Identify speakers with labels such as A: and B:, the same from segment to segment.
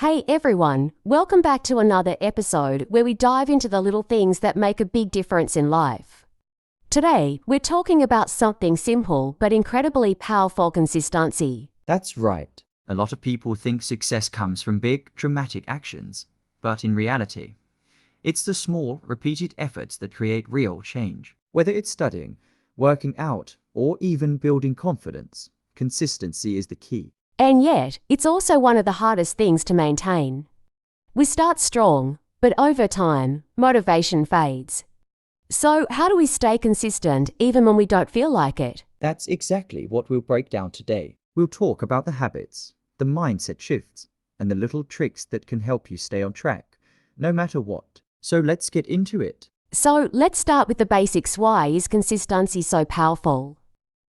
A: Hey everyone, welcome back to another episode where we dive into the little things that make a big difference in life. Today, we're talking about something simple but incredibly powerful: consistency.
B: That's right. A lot of people think success comes from big, dramatic actions, but in reality, it's the small, repeated efforts that create real change. Whether it's studying, working out, or even building confidence, consistency is the key.
A: And yet, it's also one of the hardest things to maintain. We start strong, but over time, motivation fades. So, how do we stay consistent even when we don't feel like it?
B: That's exactly what we'll break down today. We'll talk about the habits, the mindset shifts, and the little tricks that can help you stay on track, no matter what. So let's get into it.
A: So, let's start with the basics. Why is consistency so powerful?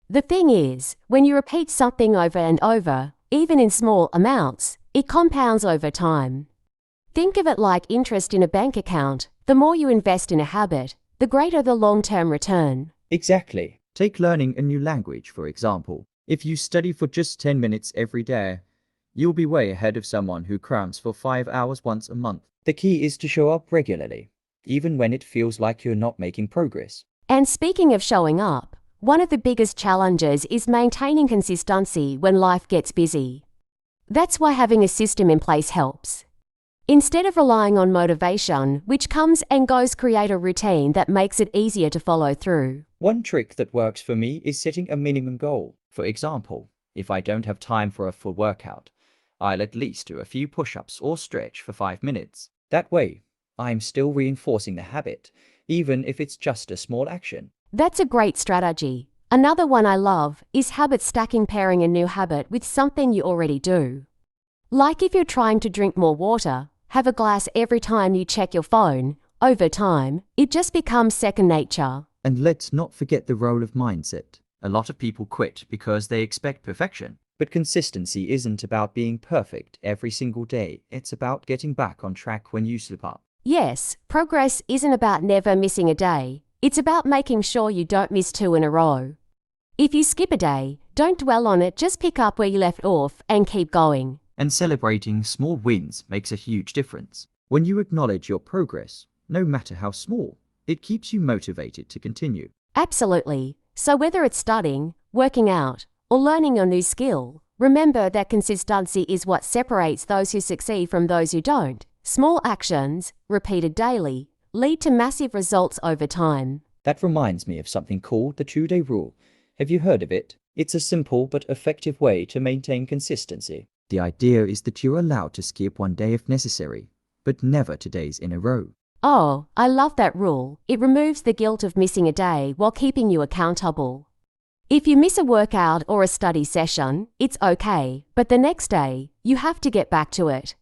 A: The thing is, when you repeat something over and over, even in small amounts, it compounds over time. Think of it like interest in a bank account. The more you invest in a habit, the greater the long-term return.
B: Exactly. Take learning a new language, for example. If you study for just 10 minutes every day, you'll be way ahead of someone who crams for 5 hours once a month. The key is to show up regularly, even when it feels like you're not making progress.
A: And speaking of showing up, one of the biggest challenges is maintaining consistency when life gets busy. That's why having a system in place helps. Instead of relying on motivation, which comes and goes, create a routine that makes it easier to follow through.
B: One trick that works for me is setting a minimum goal. For example, if I don't have time for a full workout, I'll at least do a few push-ups or stretch for 5 minutes. That way, I'm still reinforcing the habit, even if it's just a small action.
A: That's a great strategy. Another one I love is habit stacking, pairing a new habit with something you already do. Like if you're trying to drink more water, have a glass every time you check your phone. Over time, it just becomes second nature.
B: And let's not forget the role of mindset. A lot of people quit because they expect perfection. But consistency isn't about being perfect every single day. It's about getting back on track when you slip up.
A: Yes, progress isn't about never missing a day. It's about making sure you don't miss 2 in a row. If you skip a day, don't dwell on it, just pick up where you left off and keep going.
B: And celebrating small wins makes a huge difference. When you acknowledge your progress, no matter how small, it keeps you motivated to continue.
A: Absolutely. So whether it's studying, working out, or learning a new skill, remember that consistency is what separates those who succeed from those who don't. Small actions, repeated daily, lead to massive results over time.
B: That reminds me of something called the 2-day rule. Have you heard of it? It's a simple but effective way to maintain consistency. The idea is that you're allowed to skip 1 day if necessary, but never 2 days in a row.
A: Oh, I love that rule. It removes the guilt of missing a day while keeping you accountable. If you miss a workout or a study session, it's okay, but the next day, you have to get back to it.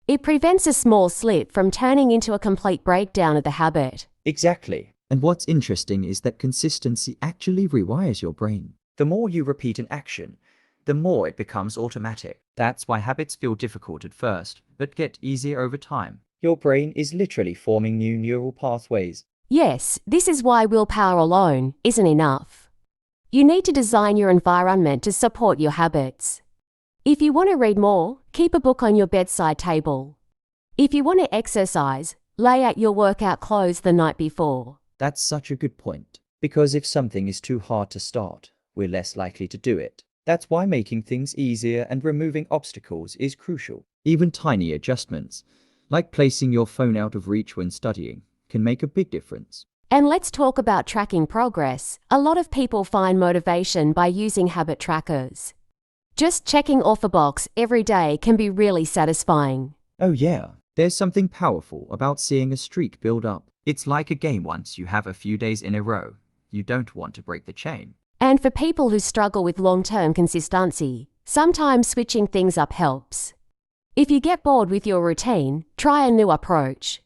A: It prevents a small slip from turning into a complete breakdown of the habit.
B: Exactly. And what's interesting is that consistency actually rewires your brain. The more you repeat an action, the more it becomes automatic. That's why habits feel difficult at first, but get easier over time. Your brain is literally forming new neural pathways.
A: Yes, this is why willpower alone isn't enough. You need to design your environment to support your habits. If you want to read more, keep a book on your bedside table. If you want to exercise, lay out your workout clothes the night before.
B: That's such a good point. Because if something is too hard to start, we're less likely to do it. That's why making things easier and removing obstacles is crucial. Even tiny adjustments, like placing your phone out of reach when studying, can make a big difference.
A: And let's talk about tracking progress. A lot of people find motivation by using habit trackers. Just checking off a box every day can be really satisfying.
B: Oh yeah, there's something powerful about seeing a streak build up. It's like a game. Once you have a few days in a row, you don't want to break the chain.
A: And for people who struggle with long-term consistency, sometimes switching things up helps. If you get bored with your routine, try a new approach.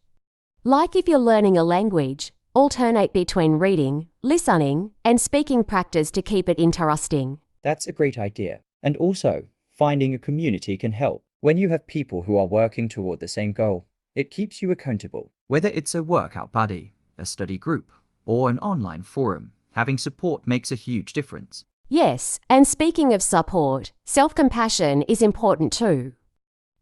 A: Like if you're learning a language, alternate between reading, listening, and speaking practice to keep it interesting.
B: That's a great idea. And also, finding a community can help. When you have people who are working toward the same goal, it keeps you accountable. Whether it's a workout buddy, a study group, or an online forum, having support makes a huge difference.
A: Yes, and speaking of support, self-compassion is important too.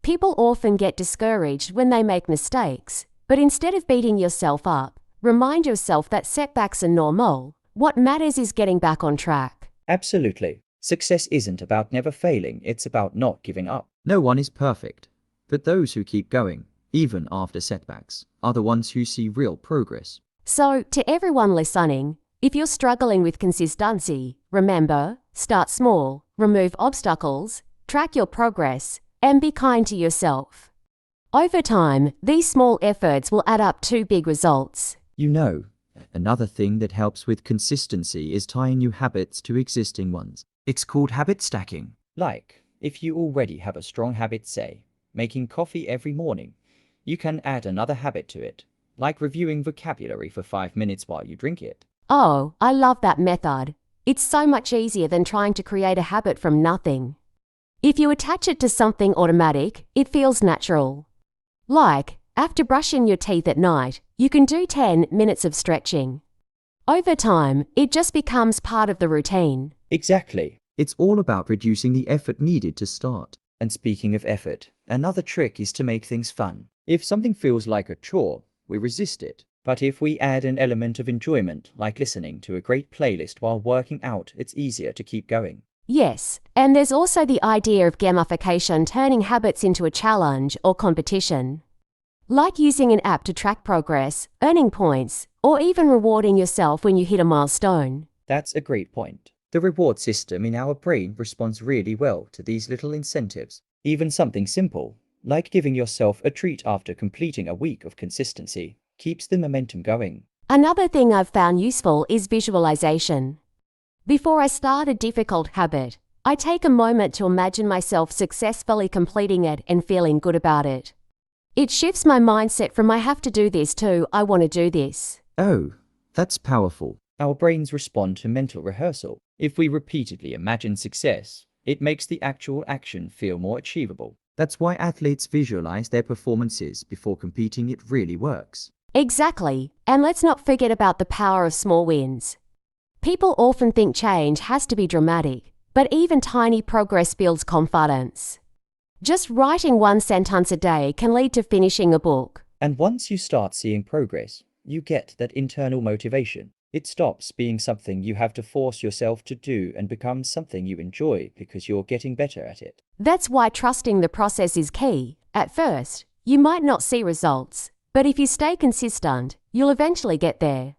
A: People often get discouraged when they make mistakes, but instead of beating yourself up, remind yourself that setbacks are normal. What matters is getting back on track.
B: Absolutely. Success isn't about never failing, it's about not giving up. No one is perfect, but those who keep going, even after setbacks, are the ones who see real progress.
A: So, to everyone listening, if you're struggling with consistency, remember, start small, remove obstacles, track your progress, and be kind to yourself. Over time, these small efforts will add up to big results.
B: You know, another thing that helps with consistency is tying new habits to existing ones. It's called habit stacking. Like, if you already have a strong habit, say, making coffee every morning, you can add another habit to it, like reviewing vocabulary for 5 minutes while you drink it.
A: Oh, I love that method. It's so much easier than trying to create a habit from nothing. If you attach it to something automatic, it feels natural. Like, after brushing your teeth at night, you can do 10 minutes of stretching. Over time, it just becomes part of the routine.
B: Exactly. It's all about reducing the effort needed to start. And speaking of effort, another trick is to make things fun. If something feels like a chore, we resist it. But if we add an element of enjoyment, like listening to a great playlist while working out, it's easier to keep going.
A: Yes, and there's also the idea of gamification, turning habits into a challenge or competition. Like using an app to track progress, earning points, or even rewarding yourself when you hit a milestone.
B: That's a great point. The reward system in our brain responds really well to these little incentives. Even something simple, like giving yourself a treat after completing a week of consistency, keeps the momentum going.
A: Another thing I've found useful is visualization. Before I start a difficult habit, I take a moment to imagine myself successfully completing it and feeling good about it. It shifts my mindset from I have to do this to I want to do this.
B: Oh, that's powerful. Our brains respond to mental rehearsal. If we repeatedly imagine success, it makes the actual action feel more achievable. That's why athletes visualize their performances before competing. It really works.
A: Exactly, and let's not forget about the power of small wins. People often think change has to be dramatic, but even tiny progress builds confidence. Just writing 1 sentence a day can lead to finishing a book.
B: And once you start seeing progress, you get that internal motivation. It stops being something you have to force yourself to do and becomes something you enjoy because you're getting better at it.
A: That's why trusting the process is key. At first, you might not see results, but if you stay consistent, you'll eventually get there.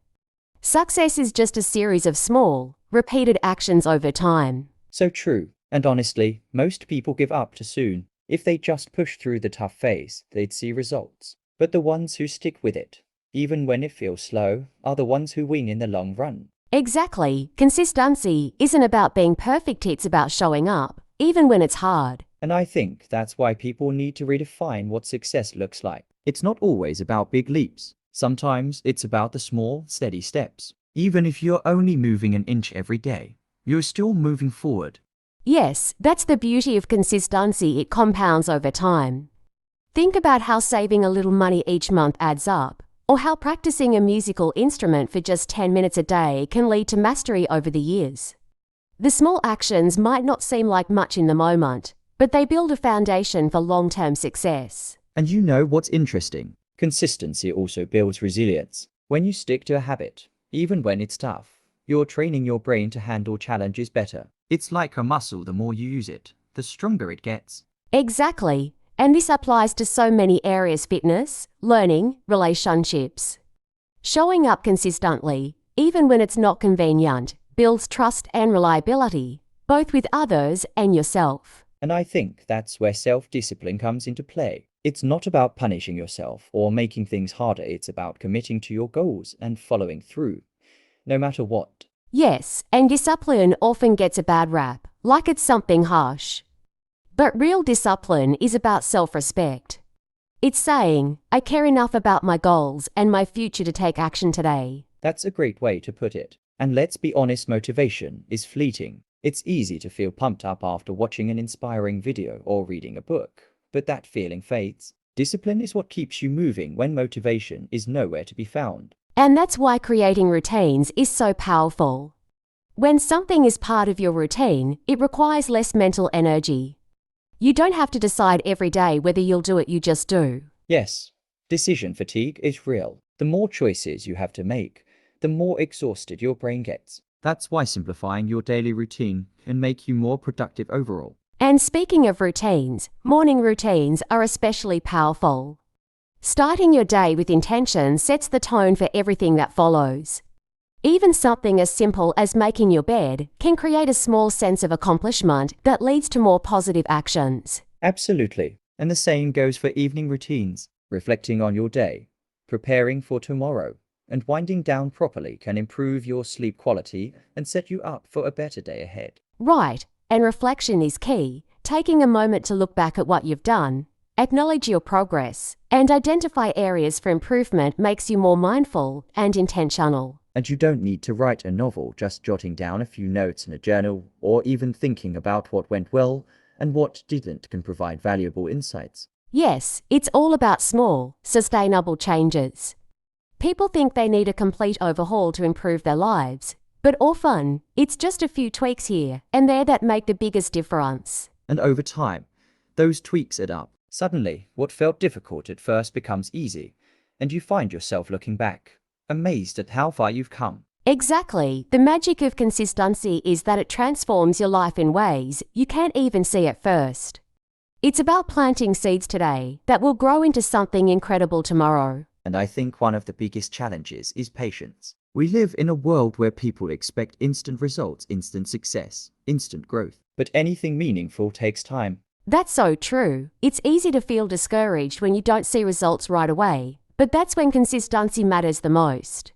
A: Success is just a series of small, repeated actions over time.
B: So true. And honestly, most people give up too soon. If they just push through the tough phase, they'd see results. But the ones who stick with it, even when it feels slow, are the ones who win in the long run.
A: Exactly. Consistency isn't about being perfect, it's about showing up, even when it's hard.
B: And I think that's why people need to redefine what success looks like. It's not always about big leaps. Sometimes it's about the small, steady steps. Even if you're only moving an inch every day, you're still moving forward.
A: Yes, that's the beauty of consistency, it compounds over time. Think about how saving a little money each month adds up, or how practicing a musical instrument for just 10 minutes a day can lead to mastery over the years. The small actions might not seem like much in the moment, but they build a foundation for long-term success.
B: And you know what's interesting? Consistency also builds resilience. When you stick to a habit, even when it's tough, you're training your brain to handle challenges better. It's like a muscle. The more you use it, the stronger it gets.
A: Exactly. And this applies to so many areas: fitness, learning, relationships. Showing up consistently, even when it's not convenient, builds trust and reliability, both with others and yourself.
B: And I think that's where self-discipline comes into play. It's not about punishing yourself or making things harder. It's about committing to your goals and following through, no matter what.
A: Yes, and discipline often gets a bad rap, like it's something harsh. But real discipline is about self-respect. It's saying, I care enough about my goals and my future to take action today.
B: That's a great way to put it. And let's be honest, motivation is fleeting. It's easy to feel pumped up after watching an inspiring video or reading a book, but that feeling fades. Discipline is what keeps you moving when motivation is nowhere to be found.
A: And that's why creating routines is so powerful. When something is part of your routine, it requires less mental energy. You don't have to decide every day whether you'll do it, you just do.
B: Yes, decision fatigue is real. The more choices you have to make, the more exhausted your brain gets. That's why simplifying your daily routine can make you more productive overall.
A: And speaking of routines, morning routines are especially powerful. Starting your day with intention sets the tone for everything that follows. Even something as simple as making your bed can create a small sense of accomplishment that leads to more positive actions.
B: Absolutely. And the same goes for evening routines. Reflecting on your day, preparing for tomorrow, and winding down properly can improve your sleep quality and set you up for a better day ahead.
A: Right, and reflection is key. Taking a moment to look back at what you've done, acknowledge your progress, and identify areas for improvement makes you more mindful and intentional.
B: And you don't need to write a novel, just jotting down a few notes in a journal, or even thinking about what went well and what didn't can provide valuable insights.
A: Yes, it's all about small, sustainable changes. People think they need a complete overhaul to improve their lives, but often, it's just a few tweaks here and there that make the biggest difference.
B: And over time, those tweaks add up. Suddenly, what felt difficult at first becomes easy, and you find yourself looking back, amazed at how far you've come.
A: Exactly. The magic of consistency is that it transforms your life in ways you can't even see at first. It's about planting seeds today that will grow into something incredible tomorrow.
B: And I think one of the biggest challenges is patience. We live in a world where people expect instant results, instant success, instant growth. But anything meaningful takes time.
A: That's so true. It's easy to feel discouraged when you don't see results right away, but that's when consistency matters the most.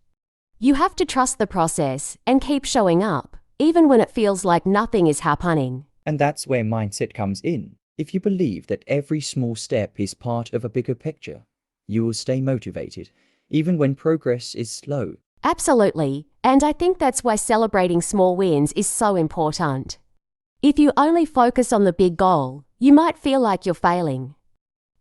A: You have to trust the process and keep showing up, even when it feels like nothing is happening.
B: And that's where mindset comes in. If you believe that every small step is part of a bigger picture, you will stay motivated, even when progress is slow.
A: Absolutely, and I think that's why celebrating small wins is so important. If you only focus on the big goal, you might feel like you're failing.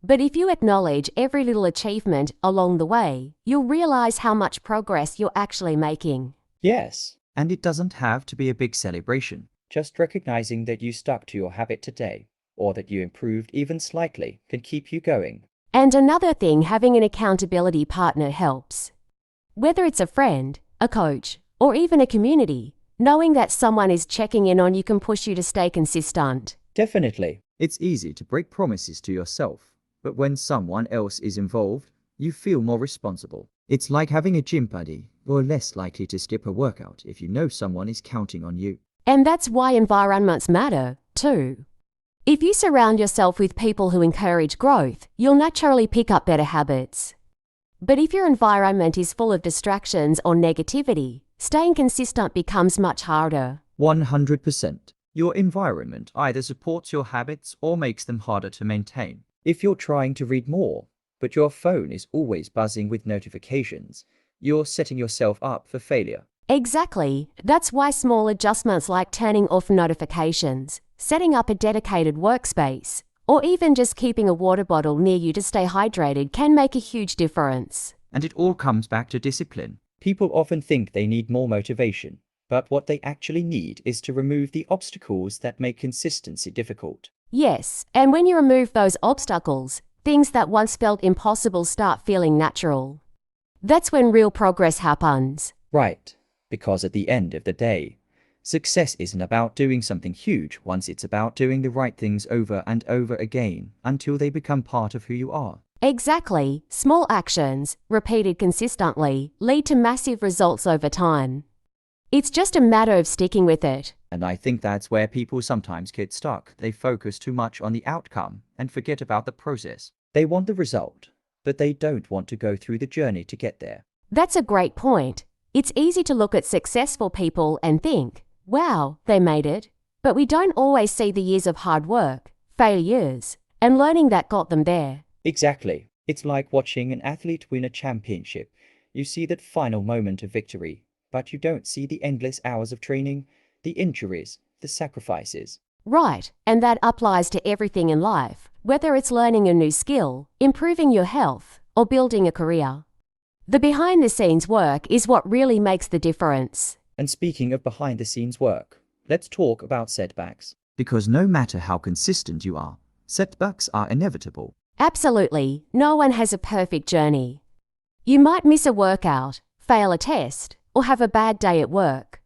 A: But if you acknowledge every little achievement along the way, you'll realize how much progress you're actually making.
B: Yes, and it doesn't have to be a big celebration. Just recognizing that you stuck to your habit today, or that you improved even slightly, can keep you going.
A: And another thing, having an accountability partner helps. Whether it's a friend, a coach, or even a community, knowing that someone is checking in on you can push you to stay consistent.
B: Definitely. It's easy to break promises to yourself, but when someone else is involved, you feel more responsible. It's like having a gym buddy. You're less likely to skip a workout if you know someone is counting on you.
A: And that's why environments matter, too. If you surround yourself with people who encourage growth, you'll naturally pick up better habits. But if your environment is full of distractions or negativity, staying consistent becomes much harder.
B: 100%. Your environment either supports your habits or makes them harder to maintain. If you're trying to read more, but your phone is always buzzing with notifications, you're setting yourself up for failure.
A: Exactly. That's why small adjustments like turning off notifications, setting up a dedicated workspace, or even just keeping a water bottle near you to stay hydrated can make a huge difference.
B: And it all comes back to discipline. People often think they need more motivation, but what they actually need is to remove the obstacles that make consistency difficult.
A: Yes, and when you remove those obstacles, things that once felt impossible start feeling natural. That's when real progress happens.
B: Right, because at the end of the day, success isn't about doing something huge once, it's about doing the right things over and over again until they become part of who you are.
A: Exactly. Small actions, repeated consistently, lead to massive results over time. It's just a matter of sticking with it.
B: And I think that's where people sometimes get stuck. They focus too much on the outcome and forget about the process. They want the result, but they don't want to go through the journey to get there.
A: That's a great point. It's easy to look at successful people and think, wow, they made it. But we don't always see the years of hard work, failures, and learning that got them there.
B: Exactly. It's like watching an athlete win a championship. You see that final moment of victory, but you don't see the endless hours of training, the injuries, the sacrifices.
A: Right, and that applies to everything in life, whether it's learning a new skill, improving your health, or building a career. The behind-the-scenes work is what really makes the difference.
B: And speaking of behind-the-scenes work, let's talk about setbacks. Because no matter how consistent you are, Setbacks are inevitable.
A: Absolutely, no one has a perfect journey. You might miss a workout, fail a test, or have a bad day at work.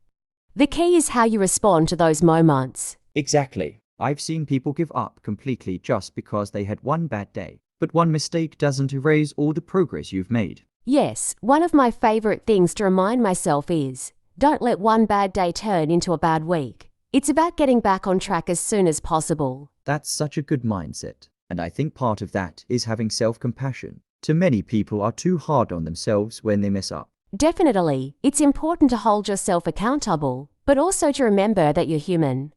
A: The key is how you respond to those moments.
B: Exactly. I've seen people give up completely just because they had one bad day. But one mistake doesn't erase all the progress you've made.
A: Yes, one of my favorite things to remind myself is, don't let one bad day turn into a bad week. It's about getting back on track as soon as possible.
B: That's such a good mindset. And I think part of that is having self-compassion. Too many people are too hard on themselves when they mess up.
A: Definitely, it's important to hold yourself accountable, but also to remember that you're human.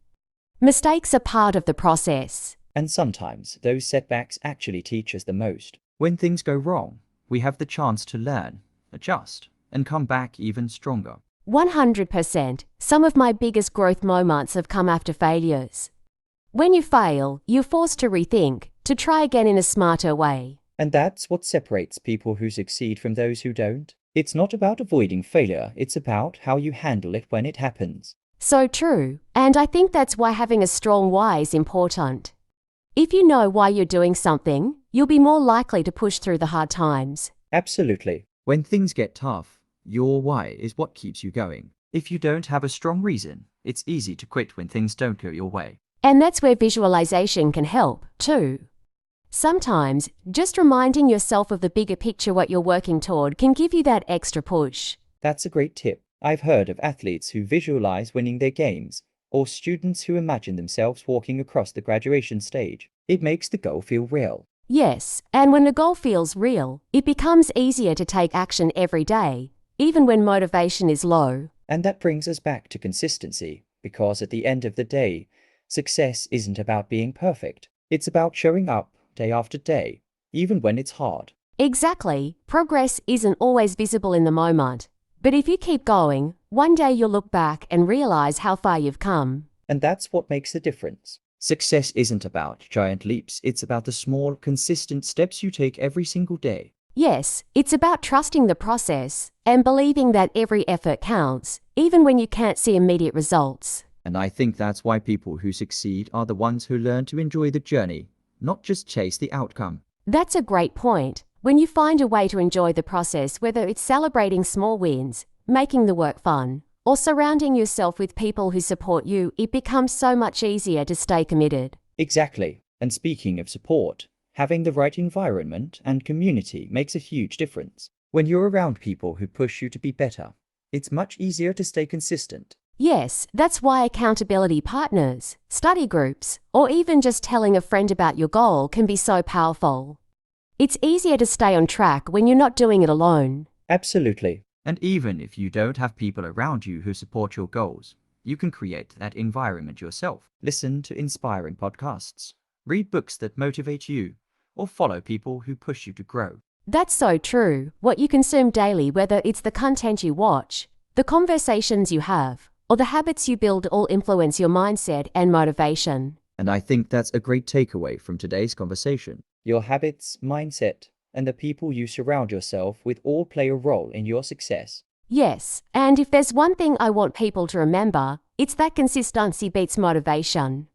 A: Mistakes are part of the process.
B: And sometimes those setbacks actually teach us the most. When things go wrong, we have the chance to learn, adjust, and come back even stronger.
A: 100%. Some of my biggest growth moments have come after failures. When you fail, you're forced to rethink, to try again in a smarter way.
B: And that's what separates people who succeed from those who don't. It's not about avoiding failure, it's about how you handle it when it happens.
A: So true, and I think that's why having a strong why is important. If you know why you're doing something, you'll be more likely to push through the hard times.
B: Absolutely. When things get tough, your why is what keeps you going. If you don't have a strong reason, it's easy to quit when things don't go your way.
A: And that's where visualization can help, too. Sometimes, just reminding yourself of the bigger picture what you're working toward can give you that extra push.
B: That's a great tip. I've heard of athletes who visualize winning their games, or students who imagine themselves walking across the graduation stage. It makes the goal feel real.
A: Yes, and when the goal feels real, it becomes easier to take action every day, even when motivation is low.
B: And that brings us back to consistency, because at the end of the day, success isn't about being perfect. It's about showing up day after day, even when it's hard.
A: Exactly. Progress isn't always visible in the moment. But if you keep going, one day you'll look back and realize how far you've come.
B: And that's what makes the difference. Success isn't about giant leaps, it's about the small, consistent steps you take every single day.
A: Yes, it's about trusting the process and believing that every effort counts, even when you can't see immediate results.
B: And I think that's why people who succeed are the ones who learn to enjoy the journey, not just chase the outcome.
A: That's a great point. When you find a way to enjoy the process, whether it's celebrating small wins, making the work fun, or surrounding yourself with people who support you, it becomes so much easier to stay committed.
B: Exactly. And speaking of support, having the right environment and community makes a huge difference. When you're around people who push you to be better, it's much easier to stay consistent.
A: Yes, that's why accountability partners, study groups, or even just telling a friend about your goal can be so powerful. It's easier to stay on track when you're not doing it alone.
B: Absolutely. And even if you don't have people around you who support your goals, you can create that environment yourself. Listen to inspiring podcasts, read books that motivate you, or follow people who push you to grow.
A: That's so true. What you consume daily, whether it's the content you watch, the conversations you have, or the habits you build, all influence your mindset and motivation.
B: And I think that's a great takeaway from today's conversation. Your habits, mindset, and the people you surround yourself with all play a role in your success.
A: Yes, and if there's one thing I want people to remember, it's that consistency beats motivation.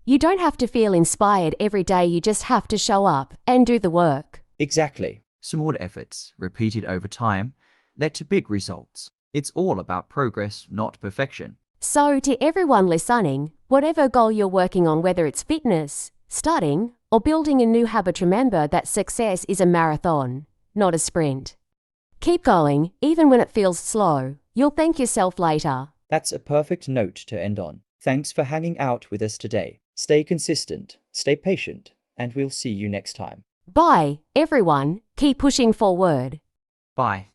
A: You don't have to feel inspired every day, you just have to show up and do the work.
B: Exactly. Small efforts, repeated over time, led to big results. It's all about progress, not perfection.
A: So, to everyone listening, whatever goal you're working on, whether it's fitness, studying, or building a new habit, remember that success is a marathon, not a sprint. Keep going, even when it feels slow. You'll thank yourself later.
B: That's a perfect note to end on. Thanks for hanging out with us today. Stay consistent, stay patient, and we'll see you next time.
A: Bye, everyone. Keep pushing forward.
B: Bye.